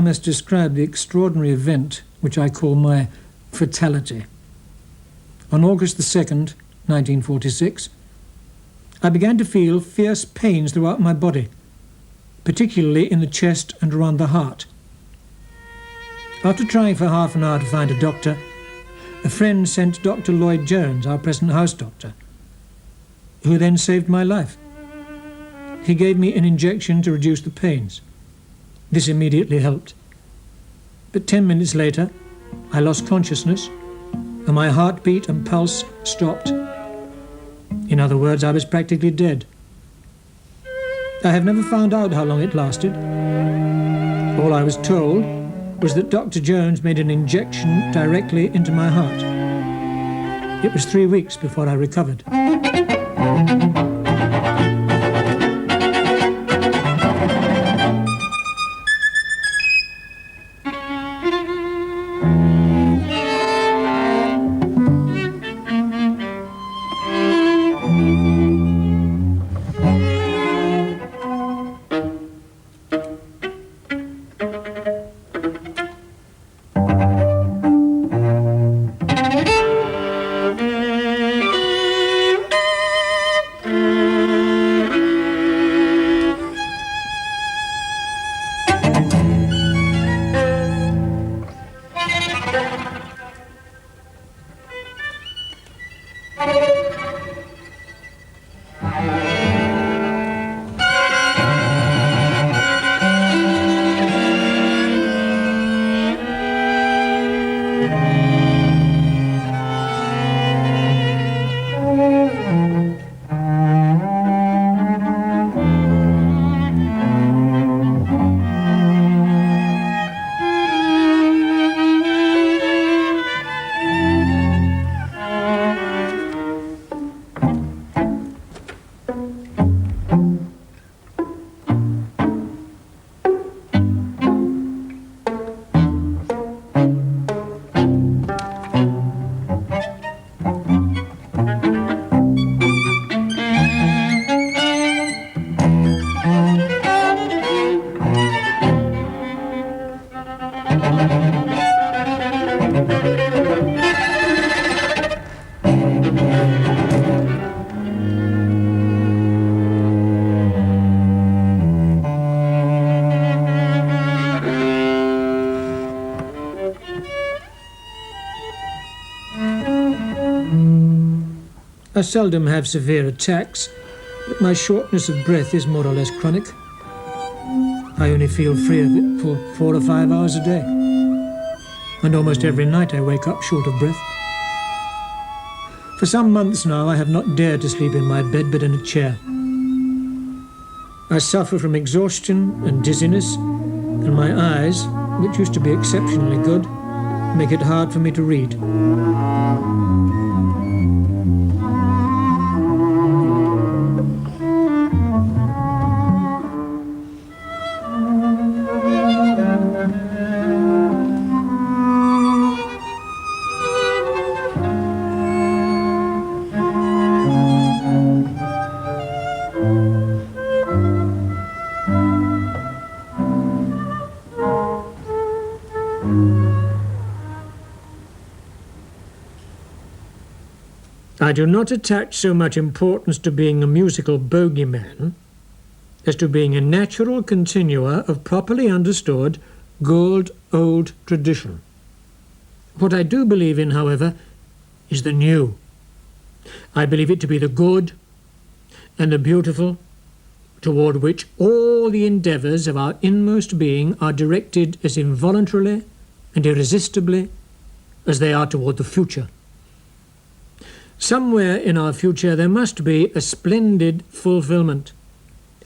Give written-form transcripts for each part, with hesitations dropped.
must describe the extraordinary event which I call my fatality. On August the 2nd, 1946, I began to feel fierce pains throughout my body, particularly in the chest and around the heart. After trying for half an hour to find a doctor, a friend sent Dr. Lloyd Jones, our present house doctor, who then saved my life. He gave me an injection to reduce the pains. This immediately helped. But 10 minutes later, I lost consciousness, and my heartbeat and pulse stopped. In other words, I was practically dead. I have never found out how long it lasted. All I was told was that Dr. Jones made an injection directly into my heart. It was 3 weeks before I recovered. I seldom have severe attacks, but my shortness of breath is more or less chronic. I only feel free of it for 4 or 5 hours a day, and almost every night I wake up short of breath. For some months now I have not dared to sleep in my bed but in a chair. I suffer from exhaustion and dizziness, and my eyes, which used to be exceptionally good, make it hard for me to read. I do not attach so much importance to being a musical bogeyman as to being a natural continuer of properly understood good old tradition. What I do believe in, however, is the new. I believe it to be the good and the beautiful, toward which all the endeavours of our inmost being are directed as involuntarily and irresistibly as they are toward the future. Somewhere in our future there must be a splendid fulfilment,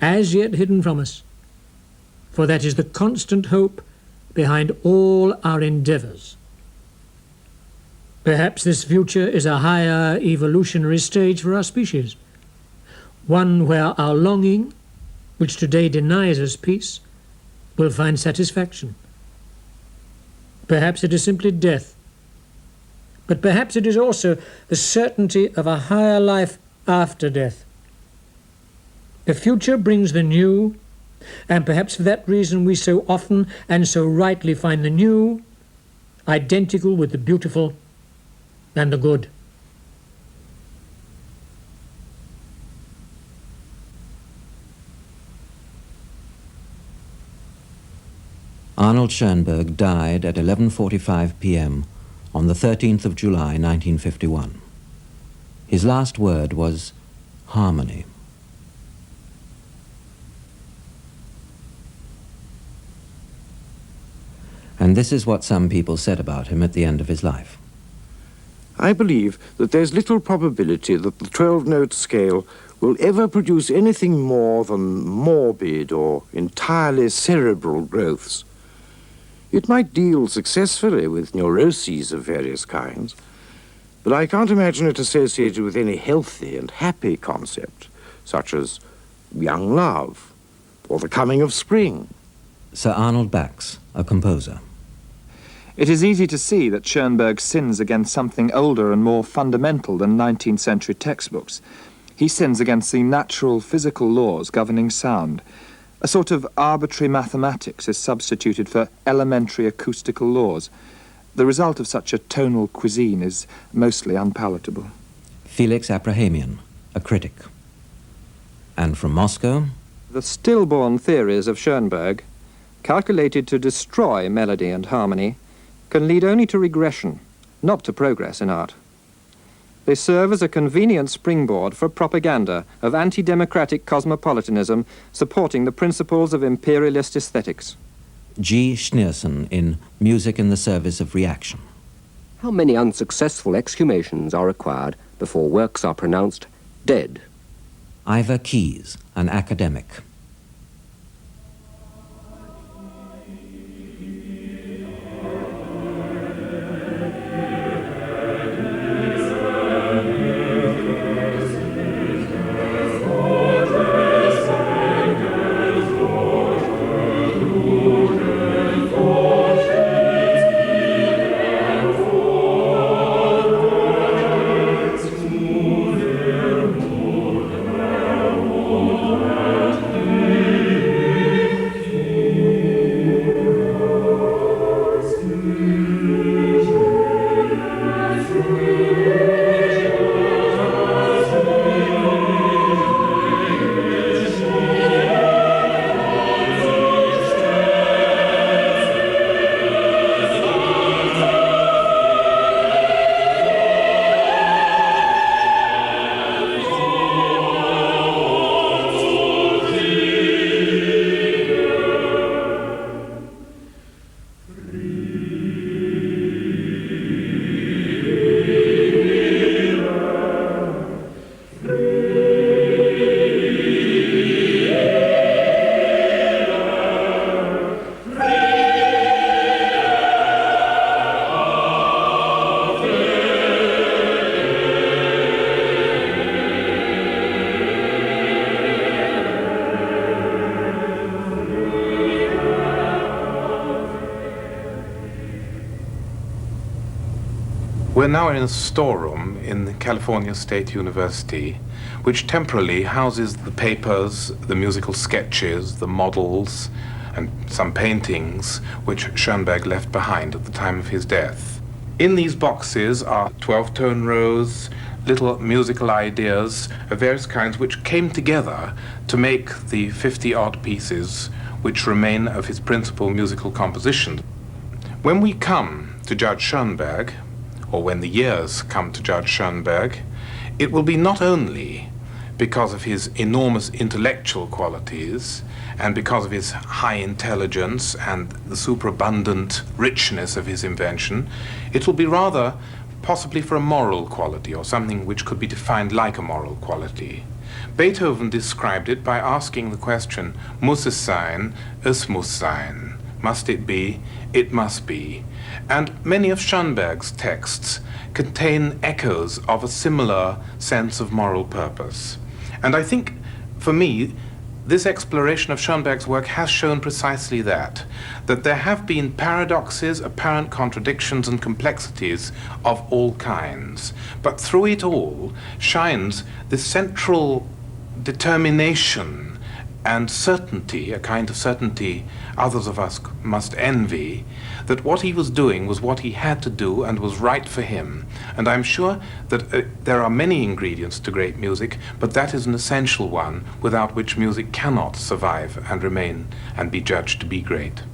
as yet hidden from us, for that is the constant hope behind all our endeavours. Perhaps this future is a higher evolutionary stage for our species, one where our longing, which today denies us peace, will find satisfaction. Perhaps it is simply death, but perhaps it is also the certainty of a higher life after death. The future brings the new And perhaps for that reason we so often and so rightly find the new identical with the beautiful and the good. Arnold Schoenberg died at 11:45 p.m. on the 13th of July 1951. His last word was harmony. And this is what some people said about him at the end of his life. I believe that there's little probability that the 12-note scale will ever produce anything more than morbid or entirely cerebral growths. It might deal successfully with neuroses of various kinds, but I can't imagine it associated with any healthy and happy concept, such as young love or the coming of spring. Sir Arnold Bax, a composer. It is easy to see that Schoenberg sins against something older and more fundamental than 19th century textbooks. He sins against the natural physical laws governing sound. A sort of arbitrary mathematics is substituted for elementary acoustical laws. The result of such a tonal cuisine is mostly unpalatable. Felix Abrahamian, a critic. And from Moscow, the stillborn theories of Schoenberg, calculated to destroy melody and harmony, can lead only to regression, not to progress in art. They serve as a convenient springboard for propaganda of anti-democratic cosmopolitanism supporting the principles of imperialist aesthetics. G. Schneerson in Music in the Service of Reaction. How many unsuccessful exhumations are required before works are pronounced dead? Ivor Keyes, an academic. We're now in a storeroom in California State University, which temporarily houses the papers, the musical sketches, the models, and some paintings which Schoenberg left behind at the time of his death. In these boxes are 12-tone rows, little musical ideas of various kinds which came together to make the 50-odd pieces which remain of his principal musical composition. When we come to judge Schoenberg, or when the years come to judge Schoenberg, it will be not only because of his enormous intellectual qualities and because of his high intelligence and the superabundant richness of his invention, it will be rather possibly for a moral quality or something which could be defined like a moral quality. Beethoven described it by asking the question, muss es sein, es muss sein. Must it be, it must be. And many of Schoenberg's texts contain echoes of a similar sense of moral purpose. And I think, for me, this exploration of Schoenberg's work has shown precisely that there have been paradoxes, apparent contradictions, and complexities of all kinds. But through it all shines the central determination and certainty, a kind of certainty others of us must envy, that what he was doing was what he had to do and was right for him. And I'm sure that there are many ingredients to great music, but that is an essential one without which music cannot survive and remain and be judged to be great.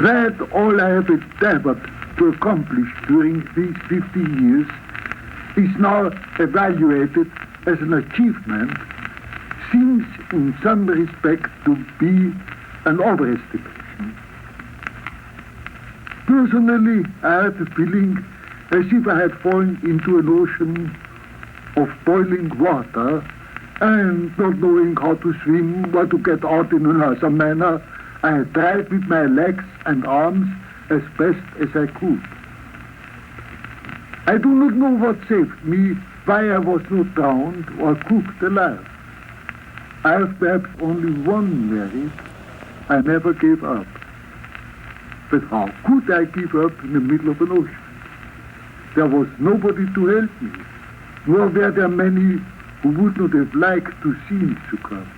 That all I have endeavored to accomplish during these 50 years is now evaluated as an achievement seems in some respect to be an overestimation. Personally, I have a feeling as if I had fallen into an ocean of boiling water and not knowing how to swim or to get out in another manner, I had tried with my legs and arms as best as I could. I do not know what saved me, why I was not drowned or cooked alive. I have perhaps only one merit: I never gave up. But how could I give up in the middle of an ocean? There was nobody to help me, nor were there many who would not have liked to see me succumb.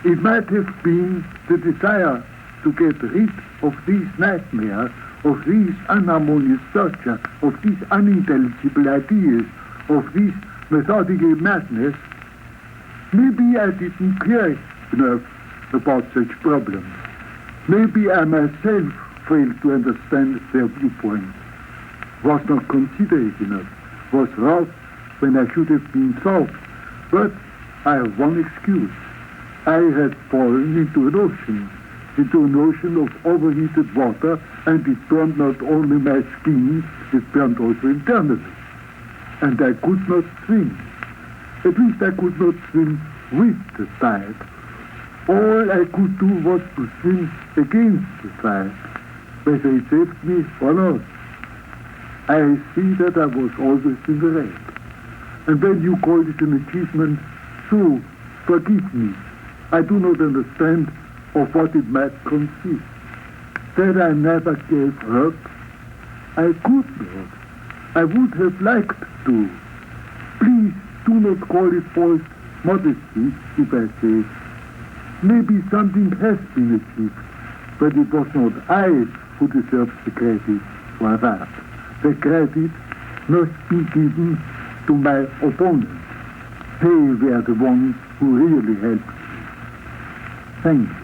It might have been the desire to get rid of these nightmares, of these unharmonious torture, of these unintelligible ideas, of this methodical madness. Maybe I didn't care enough about such problems. Maybe I myself failed to understand their viewpoint, was not considerate enough, was wroth when I should have been soft. But I have one excuse. I had fallen into an ocean of overheated water, and it burned not only my skin, it burned also internally. And I could not swim. At least I could not swim with the tide. All I could do was to swim against the tide, whether it saved me or not. I see that I was always in the right. And when you call it an achievement, so forgive me. I do not understand of what it might consist. That I never gave up, I could not. I would have liked to. Please do not call it false modesty if I say, maybe something has been achieved, but it was not I who deserves the credit for that. The credit must be given to my opponents. They were the ones who really helped me. Thank you.